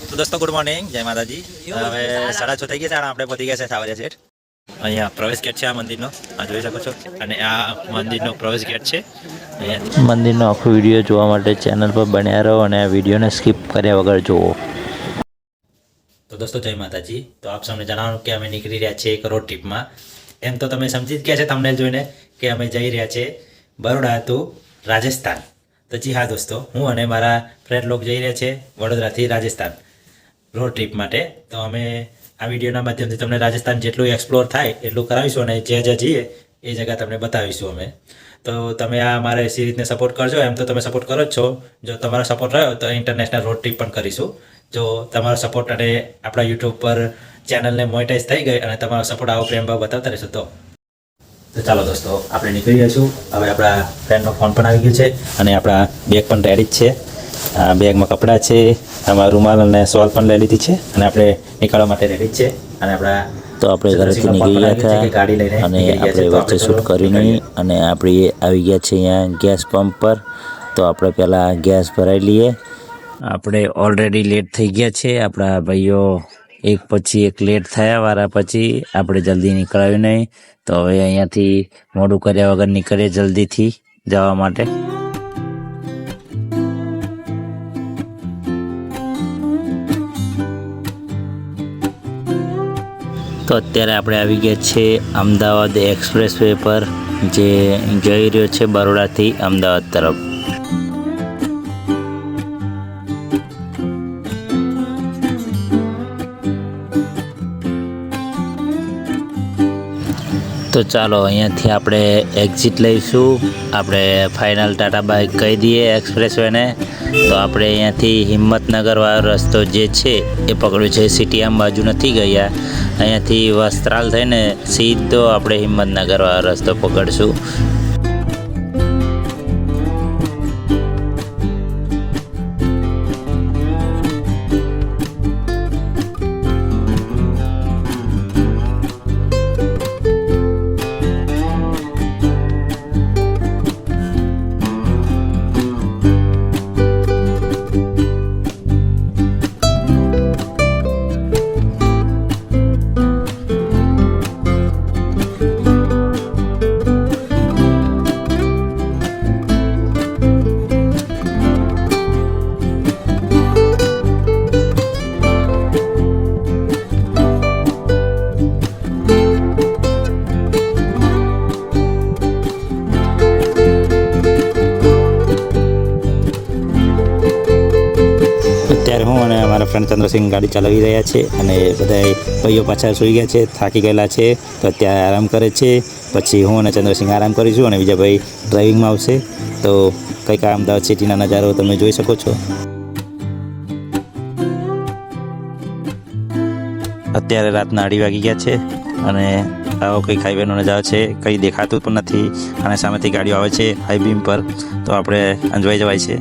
તો દોસ્તો good morning, જય માતાજી. હવે 6:30 થઈ ગયા છે અને આપણે પહોંચી ગયા છે સાવરિયા શેઠ. અહીંયા પ્રવેશ ગેટ છે આ મંદિરનો, આ જોઈ શકો છો. અને આ મંદિરનો પ્રવેશ ગેટ છે. મંદિરનો આખો વિડીયો જોવા માટે ચેનલ પર બન્યા રહો અને આ વિડીયોને સ્કીપ કર્યા વગર જુઓ. તો દોસ્તો જય માતાજી. તો આપ સૌને જણાવવાનું કે અમે નીકળી રહ્યા છીએ એક રોડ ટ્રીપમાં. એમ તો તમે સમજી જ ગયા છે તમને જોઈને કે અમે જઈ રહ્યા છીએ બરોડા ટુ રાજસ્થાન. તો જી હા દોસ્તો, હું અને મારા ફ્રેન્ડ લોક જઈ રહ્યા છે વડોદરાથી રાજસ્થાન રોડ ટ્રીપ માટે. તો અમે આ વિડીયોના માધ્યમથી તમને રાજસ્થાન જેટલું એક્સપ્લોર થાય એટલું કરાવીશું અને જ્યાં જ્યાં જઈએ એ જગ્યા તમને બતાવીશું અમે. તો તમે આ મારે સિરીઝને સપોર્ટ કરજો. એમ તો તમે સપોર્ટ કરો જ છો. જો તમારો સપોર્ટ રહ્યો તો ઇન્ટરનેશનલ રોડ ટ્રીપ પણ કરીશું. જો તમારો સપોર્ટ અને આપણા યુટ્યુબ પર ચેનલને મોનેટાઈઝ થઈ ગઈ અને તમારો સપોર્ટ આવો પ્રેમ ભાવ બતાવતા રહેશો તો ચાલો દોસ્તો આપણે નીકળી રહ્યા છું. હવે આપણા ફ્રેન્ડનો ફોન પણ આવી ગયો છે અને આપણા બેગ પણ રેડી જ છે. આ બેગમાં કપડાં છે, આમાં રૂમાલ અને શોલ પણ લઈ લીધી છે અને આપણે નીકળવા માટે રેડી જ છે. અને આપણા તો આપણે ઘરેથી નીકળી ગયા હતા અને આપણે વચ્ચે શૂટ કરીને અને આપણે આવી ગયા છે અહીંયા ગેસ પંપ પર. તો આપણે પહેલાં ગેસ ભરાઈ લઈએ. આપણે ઓલરેડી લેટ થઈ ગયા છે. આપણા ભાઈઓ એક પછી એક લેટ થયા વારા પછી આપણે જલ્દી નીકળાયું નહીં. તો હવે અહીંયાથી મોડું કર્યા વગર નીકળીએ જલ્દીથી જવા માટે. તો અત્યારે આપણે આવી ગયા છે અમદાવાદ એક્સપ્રેસ વે પર, જે જઈ રહ્યો છે બરોડાથી અમદાવાદ તરફ. તો ચાલો અહીંયાથી આપણે એક્ઝિટ લઈશું. આપણે ફાઇનલ ટાટા બાય કહી દઈએ એક્સપ્રેસ વેને. તો આપણે અહીંયાથી હિંમતનગરવાળો રસ્તો જે છે એ પકડ્યો છે. સિટીઆમ બાજુ નથી ગયા. અહીંયાથી વસ્ત્રાલ થઈને સીધો આપણે હિંમતનગરવાળો રસ્તો પકડશું. અત્યારે હું અને મારા ફ્રેન્ડ ચંદ્રસિંહ ગાડી ચલાવી રહ્યા છે અને બધા ભાઈઓ પાછા સૂઈ ગયા છે, થાકી ગયેલા છે. તો અત્યારે આરામ કરે છે. પછી હું અને ચંદ્રસિંહ આરામ કરીશું અને બીજા ભાઈ ડ્રાઇવિંગમાં આવશે. તો કંઈક આ અમદાવાદ સિટીના નજારો તમે જોઈ શકો છો. અત્યારે રાતના 2:30 વાગી ગયા છે અને આવો કંઈક હાઈવેનો નજારો છે. કંઈ દેખાતું પણ નથી અને સામેથી ગાડીઓ આવે છે હાઈ બીમ પર. તો આપણે અંજવાઈ જવાય છે.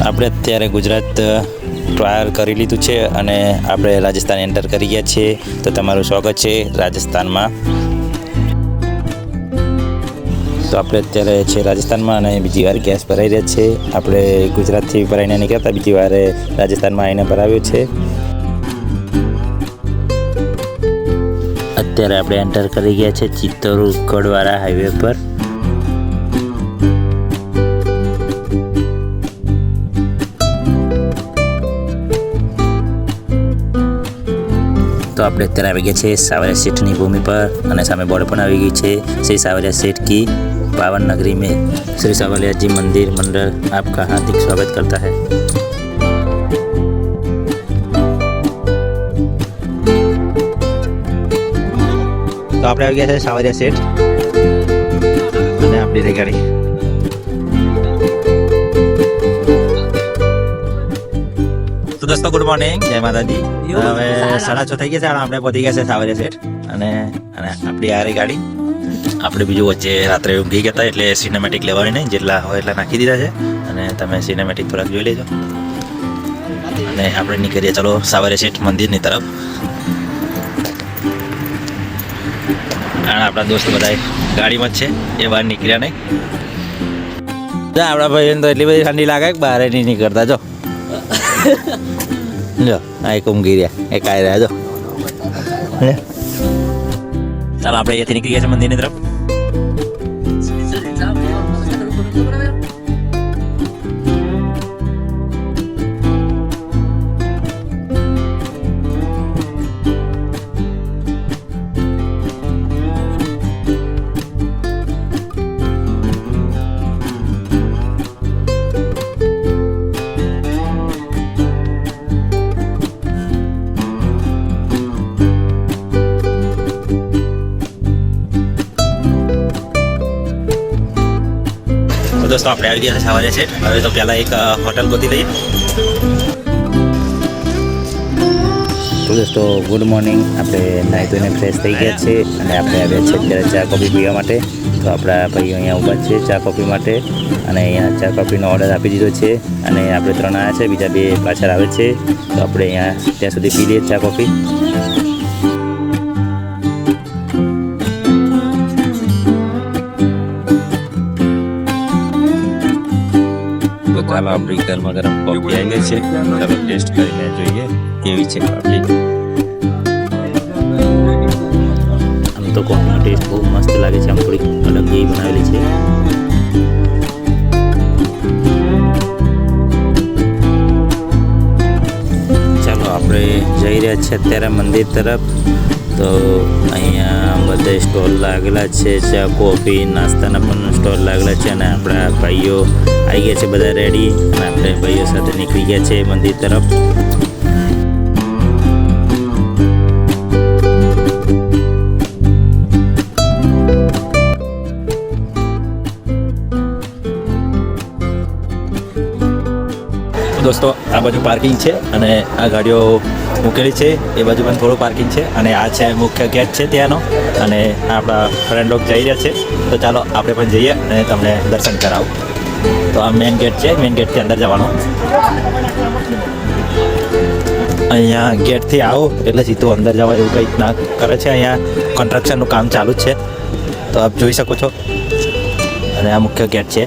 આપણે અત્યારે ગુજરાત ટ્રાયલ કરી લીધું છે અને આપણે રાજસ્થાન એન્ટર કરી ગયા છીએ. તો તમારું સ્વાગત છે રાજસ્થાનમાં. તો આપણે અત્યારે છે રાજસ્થાનમાં અને બીજી વાર ગેસ ભરાઈ રહ્યા છે. આપણે ગુજરાતથી ભરાઈને નીકળતા બીજી વાર રાજસ્થાનમાં આવીને ભરાવ્યો છે. અત્યારે આપણે એન્ટર કરી ગયા છે ચિત્તોડગઢવાળા હાઈવે પર. તો આપણે અત્યારે આવી ગયા છે સાવરિયા શેઠની ભૂમિ પર અને સામે બોર્ડ પણ આવી ગઈ છે શ્રી સાવરિયા શેઠ કી पावन नगरी में श्री सावरिया जी मंदिर मंडल आपका हार्दिक स्वागत करता है। तो આપણે આવી ગયા છે સાવરિયા શેઠ અને આપણી રહી ગાડી. તો દોસ્તો ગુડ મોર્નિંગ, જય માતાજી. હવે 6:30 થઈ ગયા છે અને આપણે પહોંચી ગયા છે સાવરિયા શેઠ અને આપણી આ રહી ગાડી. આપણે બીજું વચ્ચે રાત્રે ઊંઘી ગયા હતા એટલે સિનેમેટિક લેવાની નહીં, જેટલા હોય એટલા નાખી દીધા છે અને તમે સિનેમેટિક થોડાક જોઈ લેજો. અને આપણે નીકળીએ ચલો સાવરે શેઠ મંદિરની તરફ. અને આપણા દોસ્તો બધા ગાડીમાં જ છે, એ બહાર નીકળ્યા નહીં. આપણા ભાઈ તો એટલી બધી ઠંડી લાગે કે બહાર નહીં નીકળતા. જો જો આ એક ઊંઘી રહ્યા, એક આવી રહ્યા. જો ચાલો આપણે અહીંયાથી નીકળી ગયા છે મંદિરની તરફ. તો દોસ્તો આપણે આવી ગયા છે સાવરે શેઠ. હવે તો પહેલાં એક હોટલ ગોતી લઈએ. તો દોસ્તો ગુડ મોર્નિંગ. આપણે નાહી ધોઈને ફ્રેશ થઈ ગયા છે અને આપણે આવ્યા છે અત્યારે ચા કોફી પીવા માટે. તો આપણા ભાઈઓ અહીંયા ઊભા છે ચા કોફી માટે અને અહીંયા ચા કોફીનો ઓર્ડર આપી દીધો છે અને આપણે 3 આવ્યા છે, બીજા 2 પાછળ આવે છે. તો આપણે અહીંયા ત્યાં સુધી પી લઈએ ચા કોફી. તો ચાલો આપણી ગરમા ગરમ કોફી આવી ગઈ છે. ચાલો ટેસ્ટ કરીને જોઈએ કેવી છે કોફી. આમ તો કોફીનો ટેસ્ટ બહુ મસ્ત લાગે છે, આમ થોડીક અલગ જેવી બનાવેલી છે. ચાલો આપણે જઈ રહ્યા છીએ અત્યારે મંદિર તરફ. તો અહીંયા બધે સ્ટોલ લાગેલા છે, ચા કોફી નાસ્તાના પણ સ્ટોલ લાગેલા છે અને આપણા ભાઈઓ આવી ગયા છે બધા રેડી અને આપણે ભાઈઓ સાથે નીકળી ગયા છે મંદિર તરફ. દોસ્તો આ બાજુ પાર્કિંગ છે અને આ ગાડીઓ મૂકેલી છે, એ બાજુ પણ થોડું પાર્કિંગ છે અને આ છે મુખ્ય ગેટ છે ત્યાંનો. અને આપણા ફ્રેન્ડ લોક જઈ રહ્યા છે, તો ચાલો આપણે પણ જઈએ અને તમને દર્શન કરાવું. તો આ મેઇન ગેટ છે, મેઇન ગેટથી અંદર જવાનું. અહીંયા ગેટથી આવો એટલે સીધું અંદર જવા એવું કંઈક ના કરે છે. અહીંયા કન્સ્ટ્રક્શનનું કામ ચાલુ જ છે, તો આપ જોઈ શકો છો. અને આ મુખ્ય ગેટ છે.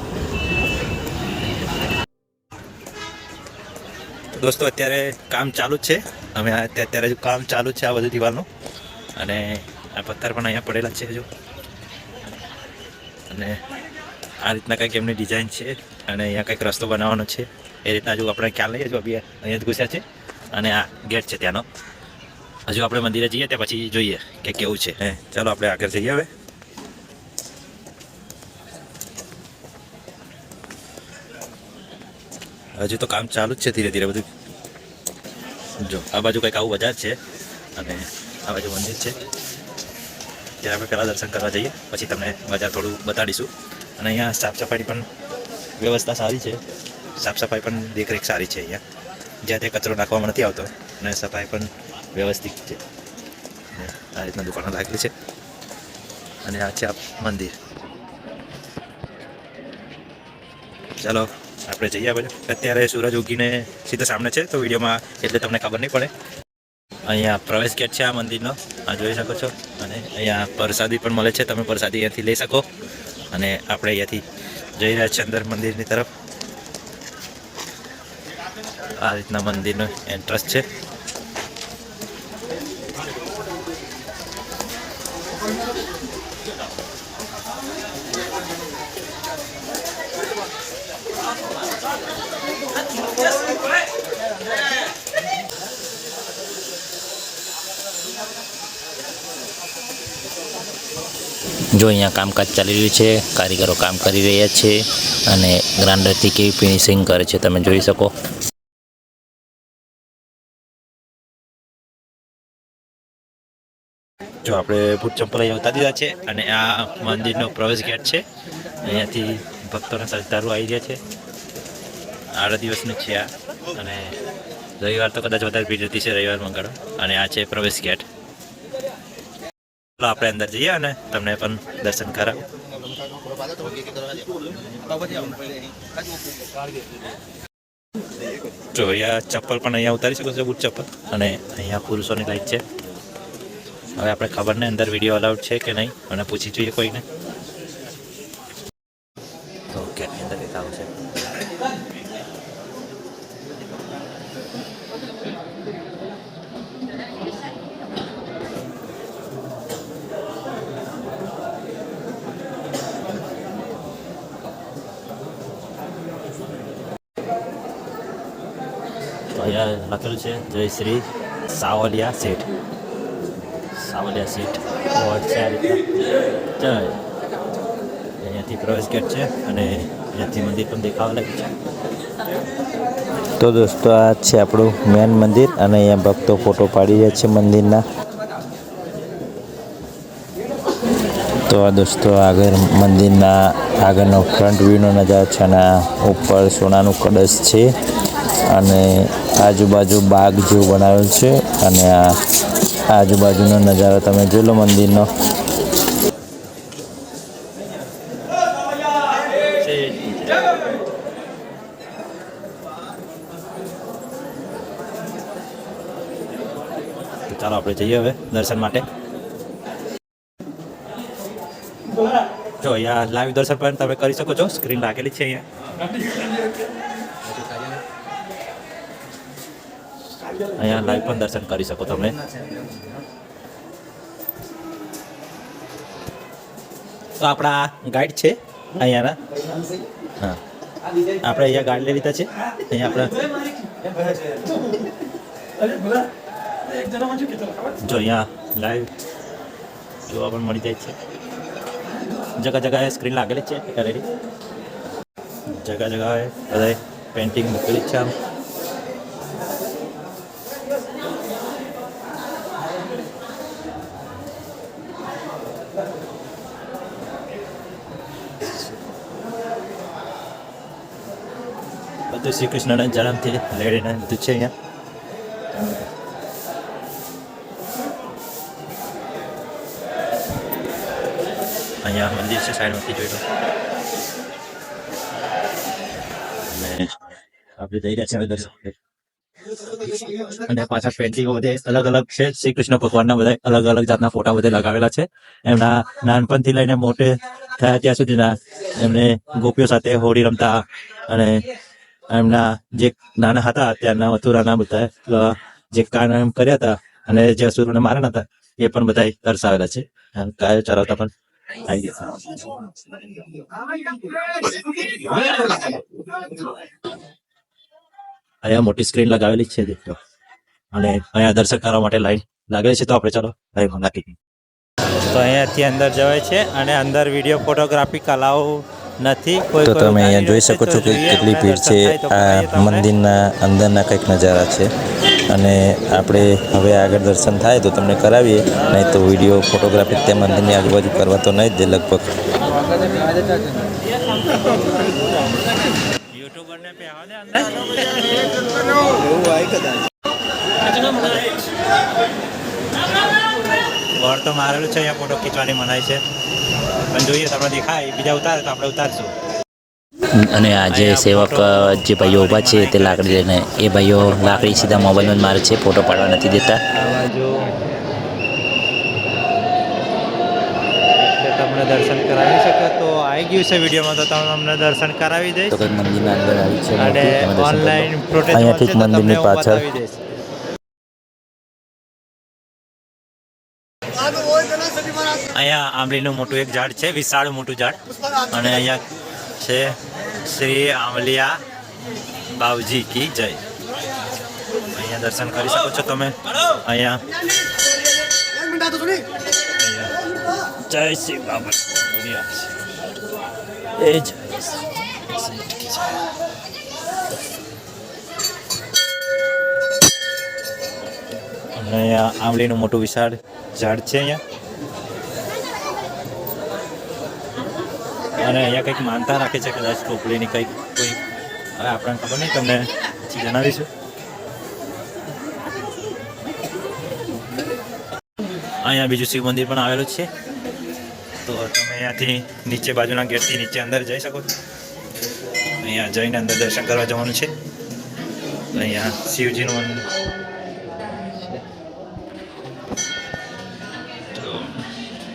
દોસ્તો અત્યારે કામ ચાલુ જ છે. અમે અત્યારે હજુ કામ ચાલુ જ છે આ બધું દિવાલનું. અને આ પથ્થર પણ અહીંયા પડેલા છે હજુ. અને આ રીતના કંઈક એમની ડિઝાઇન છે અને અહીંયા કંઈક રસ્તો બનાવવાનો છે એ રીતના હજુ આપણે ખ્યાલ નહીં. હજુ અહીંયા જ ઘૂસ્યા છે અને આ ગેટ છે ત્યાંનો. હજુ આપણે મંદિરે જઈએ ત્યાં પછી જોઈએ કે કેવું છે. ચાલો આપણે આગળ જઈએ હવે. હજુ તો કામ ચાલુ જ છે ધીરે ધીરે બધું. જો આ બાજુ કંઈક આવું બજાર છે અને આ બાજુ મંદિર છે. ત્યારે આપણે પહેલાં દર્શન કરવા જઈએ, પછી તમને બજાર થોડું બતાડીશું. અને અહીંયા સાફ સફાઈની પણ વ્યવસ્થા સારી છે. સાફ સફાઈ પણ દેખરેખ સારી છે અહીંયા. જ્યાં તે કચરો નાખવામાં નથી આવતો અને સફાઈ પણ વ્યવસ્થિત છે. આ રીતના દુકાનો લાગેલી છે અને આ છે મંદિર. ચાલો આપણે જઈએ બધું. અત્યારે સૂરજ ઉગીને સીધા સામે છે, તો વિડીયોમાં એટલે તમને ખબર નહીં પડે. અહીંયા પ્રવેશ ગેટ છે આ મંદિરનો, આ જોઈ શકો છો. અને અહીંયા પ્રસાદી પણ મળે છે, તમે પ્રસાદી અહીંયાથી લઈ શકો. અને આપણે અહીંયાથી જઈ રહ્યા છીએ અંદર મંદિરની તરફ. આ રીતના મંદિરનો એન્ટ્રન્સ છે. જો અહીંયા કામકાજ ચાલી રહ્યું છે, કારીગરો કામ કરી રહ્યા છે અને ગ્રાઇન્ડરથી કેવી ફિનિશિંગ કરે છે તમે જોઈ શકો. જો આપણે બૂટ ચંપલ અહીંયા ઉતારી દીધા છે અને આ મંદિરનો પ્રવેશ ગેટ છે. અહીંયાથી ભક્તોના શ્રદ્ધાળુ આવી રહ્યા છે. 8 દિવસનું છે આ. અને રવિવાર તો કદાચ વધારે ભીડ રહેતી છે, રવિવાર મંગળ. અને આ છે પ્રવેશ ગેટ. આપણે અંદર જઈએ અને તમને પણ દર્શન કરાવું. જો અહીંયા ચપ્પલ પણ અહીંયા ઉતારી શકો છો, બુટ ચપ્પલ. અને અહીંયા પુરુષોની લાઈટ છે. હવે આપણે ખબર નહીં અંદર વિડીયો અલાઉડ છે કે નહીં, અને પૂછી જોઈએ કોઈને. તો ગેટની અંદર કંઈક આવું છે. તો અહીંયા લખેલું છે જય શ્રી સાવલિયા શેઠ. સાવલિયા શેઠ બોર્ડ છે આ રીતના. જય અહીંયાથી પ્રવેશ ગેટ છે અને અહીંયાથી મંદિર પણ દેખાવા લાગ્યું છે. તો દોસ્તો આ છે આપણું મેન મંદિર અને અહીંયા ભક્તો ફોટો પાડી રહ્યા છે મંદિરના. તો આ દોસ્તો આગળ મંદિરના આગળનો ફ્રન્ટ વ્યૂનો નજારો છે અને ઉપર સોનાનું કળશ છે અને આજુબાજુ બાગ જેવું બનાવેલું છે અને આ આજુબાજુનો નજારો તમે જોઈ લો મંદિરનો. ચાલો આપણે જઈએ હવે દર્શન માટે. જો અહીંયા લાઈવ દર્શન પણ તમે કરી શકો છો, સ્ક્રીન રાખેલી છે અહીંયા. અહીંયા લાઈવ પણ દર્શન કરી શકો તમે. તો આપણા ગાઈડ છે અહીંયાના. હા, આપણે અહીંયા ગાઈડ લઈ લીધા છે. અહીંયા આપણે જો અહીંયા લાઈવ જોવા પણ મળી જાય છે. જગહ જગાએ સ્ક્રીન લાગેલી છે ઓલરેડી. જગહ જગાએ બધાએ પેન્ટિંગ મૂકેલી છે આમ. બધું શ્રી કૃષ્ણના જન્મથી લેડીને બધું છે અહીંયા. અહીંયા મંદિર છે સાઈડમાંથી જોઈ લો. અને આપણે જઈ રહ્યા છે હવે દર્શન. અને પાછા પેન્ટિંગો બધે અલગ અલગ છે. શ્રી કૃષ્ણ ભગવાનના બધા અલગ અલગ જાતના ફોટા બધે લગાવેલા છે. એમના નાનપણથી લઈને મોટે થયા ત્યાં સુધીના એમને ગોપીઓ સાથે હોળી રમતા અને એમના જે નાના હતા ત્યારના મથુરાના બધા જે કામ એમ કર્યા હતા અને જે અસુરોને માર્યા હતા એ પણ બધા દર્શાવેલા છે. ગાયો ચરાવતા પણ આવી ગયા. અહીંયા મોટી સ્ક્રીન લગાવેલી છે દેખો. અને અહીંયા દર્શન કરવા માટે લાઈન લાગેલી છે. તો આપણે ચાલો લાઈન નાખી. તો અહીંયાથી અંદર જવાય છે અને અંદર વિડીયો ફોટોગ્રાફી કલાઓ નથી. તો તમે અહીંયા જોઈ શકો છો કે કેટલી ભીડ છે. આ મંદિરના અંદરના કંઈક નજારા છે અને આપણે હવે આગળ દર્શન થાય તો તમને કરાવીએ, નહીં તો વિડીયો ફોટોગ્રાફી તે મંદિરની આજુબાજુ કરવા તો નહીં જ દે લગભગ. યુટ્યુબરને પહેવા દે અંદર. બોર્ડ તો મારેલું છે અહીંયા ફોટો ખીચવાની મનાય છે, પણ જોઈએ તમને દેખાય બીજા ઉતારે તો આપણે ઉતારશું. અને આ જે સેવક જે ભાઈઓ ઊભા છે તે લાકડી લઈને, એ ભાઈઓ લાકડી સીધા મોબાઈલમાં જ મારે છે, ફોટો પાડવા નથી દેતા. તમને દર્શન કરાવી શકો તો આવી ગયું છે વિડીયોમાં, તો તમે અમને દર્શન કરાવી દઈશ. તો કંઈક મંદિરના અંદર આવી છે અને ઓનલાઈન પ્રોટેસ્ટ અહીંયાથી જ મંદિરની પાછળ અહીંયા આંબલીનું મોટું એક ઝાડ છે, વિશાળ મોટું ઝાડ. અને અહીંયા છે શ્રી આંબલિયા બાવજી કી જય. અહીંયા દર્શન કરી શકો છો તમે. અહીંયા જય શ્રી બાબા એ જય. અને અહીંયા આંબલીનું મોટું વિશાળ ઝાડ છે અહીંયા. અને અહીંયા કંઈક માનતા રાખે છે કદાચ ટોપલીની કંઈક કોઈ, હવે આપણને ખબર નહીં, તમને પછી જણાવીશું. અહીંયા બીજું શિવ મંદિર પણ આવેલું છે. તો તમે અહીંયાથી નીચે બાજુના ગેટથી નીચે અંદર જઈ શકો છો. અહીંયા જઈને અંદર દર્શન કરવા જવાનું છે. તો અહીંયા શિવજીનું મંદિર છે. તો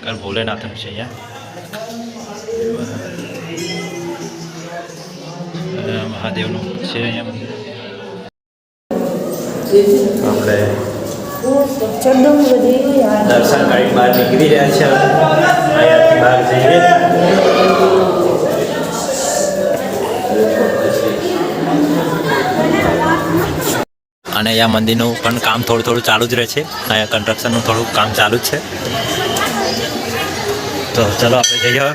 કાલ ભોલેનાથનું છે અહીંયા. મહાદેવનું છે અહીંયા મંદિર. આપણે દર્શન કરી બહાર નીકળી રહ્યા છે. અહીંયાથી બહાર જઈએ. અને અહીંયા મંદિરનું પણ કામ થોડું ચાલુ જ રહે છે. અહીંયા કન્સ્ટ્રક્શનનું થોડું કામ ચાલુ જ છે. તો ચલો આપણે જઈએ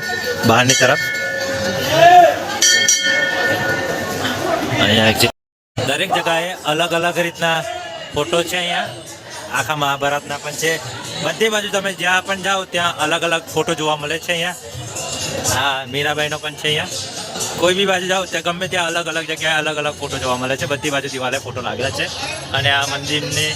બહારની તરફ. અહીંયા દરેક જગ્યાએ અલગ અલગ રીતના ફોટો છે. અહીંયા આખા મહાભારતના પણ છે. બધી બાજુ તમે જ્યાં પણ જાઓ ત્યાં અલગ અલગ ફોટો જોવા મળે છે. અહીંયા હા મીરાબાઈનો પણ છે. અહીંયા કોઈ બી બાજુ જાઓ ત્યાં ગમે ત્યાં અલગ અલગ જગ્યાએ અલગ અલગ ફોટો જોવા મળે છે. બધી બાજુ દિવાલે ફોટો લાગેલા છે. અને આ મંદિરની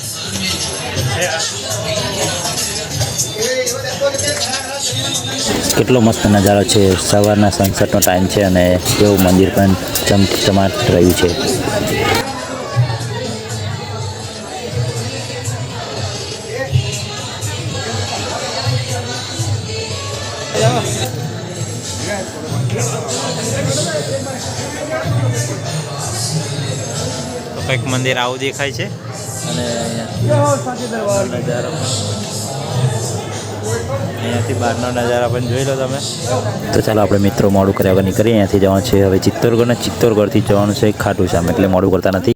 કેટલો મસ્ત નજારો છે. સવારના સનસેટનો ટાઈમ છે અને એવું મંદિર પણ ચમચમાટ રહ્યું છે. તો કંઈક મંદિર આવું દેખાય છે. અને અહીંયાથી બહારનો નજારા પણ જોઈ લો તમે. તો ચાલો આપણે મિત્રો મોડું કર્યા વગર નીકળીએ. અહીંયાથી જવાનું છે હવે ચિત્તોડગઢ અને ચિત્તોડગઢથી જવાનું છે ખાટું શ્યામ, એટલે મોડું કરતા નથી.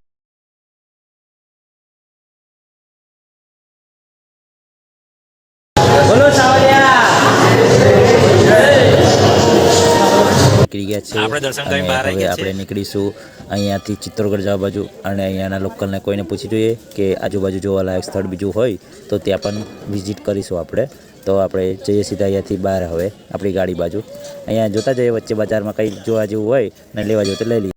નીકળી ગયા છે. આપણે દર્શન કરીને બહાર આવી હવે ગયા આપણે નીકળીશું અહીંયાથી ચિત્તોડગઢ જવા બાજુ. અને અહીંયાના લોકલને કોઈને પૂછી જોઈએ કે આજુબાજુ જોવાલાયક સ્થળ બીજું હોય તો ત્યાં પણ વિઝિટ કરીશું આપણે. તો આપણે જઈએ સીધા અહીંયાથી બહાર હવે આપણી ગાડી બાજુ. અહીંયા જોતા જઈએ વચ્ચે બજારમાં કંઈ જોવા જેવું હોય ને લેવા જેવું તો લઈ લઈએ.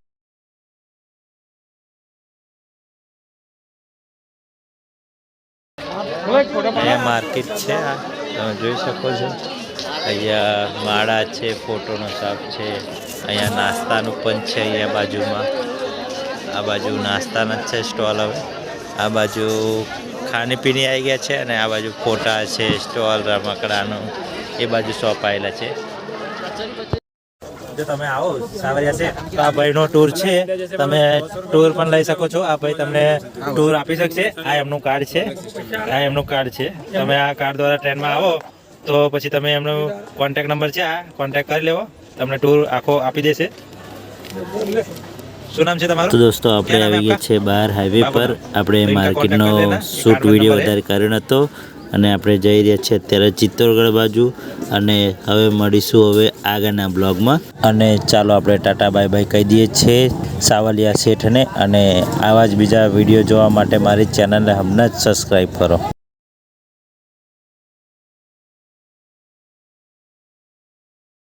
અહીંયા માર્કેટ છે. આ તમે જોઈ શકો છો. અહીંયા માળા છે, ફોટોનો શોપ છે. અહીંયા નાસ્તાનું પણ છે. અહીંયા બાજુમાં આ બાજુ નાસ્તાના જ છે સ્ટોલ. હવે આ બાજુ ખાણીપીણી આવી ગયા છે. અને આ બાજુ ફોટા છે, સ્ટોલ રમકડાનું એ બાજુ શોપ આવેલા છે. જો તમે આવો સાવરિયા છે તો આ ભાઈનો ટૂર છે. તમે ટૂર પણ લઈ શકો છો. આ ભાઈ તમને ટૂર આપી શકશે. આ એમનું કાર્ડ છે. આ એમનું કાર્ડ છે. તમે આ કાર્ડ દ્વારા ટ્રેનમાં આવો તો પછી તમે એમનો કોન્ટેક નંબર છે. આ કોન્ટેક કરી લેવો. તમને ટૂર આખો આપી દેશે. શું નામ છે તમારું? તો દોસ્તો આપણે આવી ગયા છે બહાર હાઈવે પર. આપણે માર્કેટનો શૂટ વિડીયો વધારે કર્યો નહોતો અને આપણે જઈ રહ્યા છીએ અત્યારે ચિત્તોડગઢ બાજુ. અને હવે મળીશું હવે આગળના બ્લોગમાં. અને ચાલો આપણે ટાટા બાય બાય કહી દઈએ છીએ સાવલિયા શેઠને. અને આવા જ બીજા વિડીયો જોવા માટે મારી ચેનલને હમણાં જ સબસ્ક્રાઈબ કરો.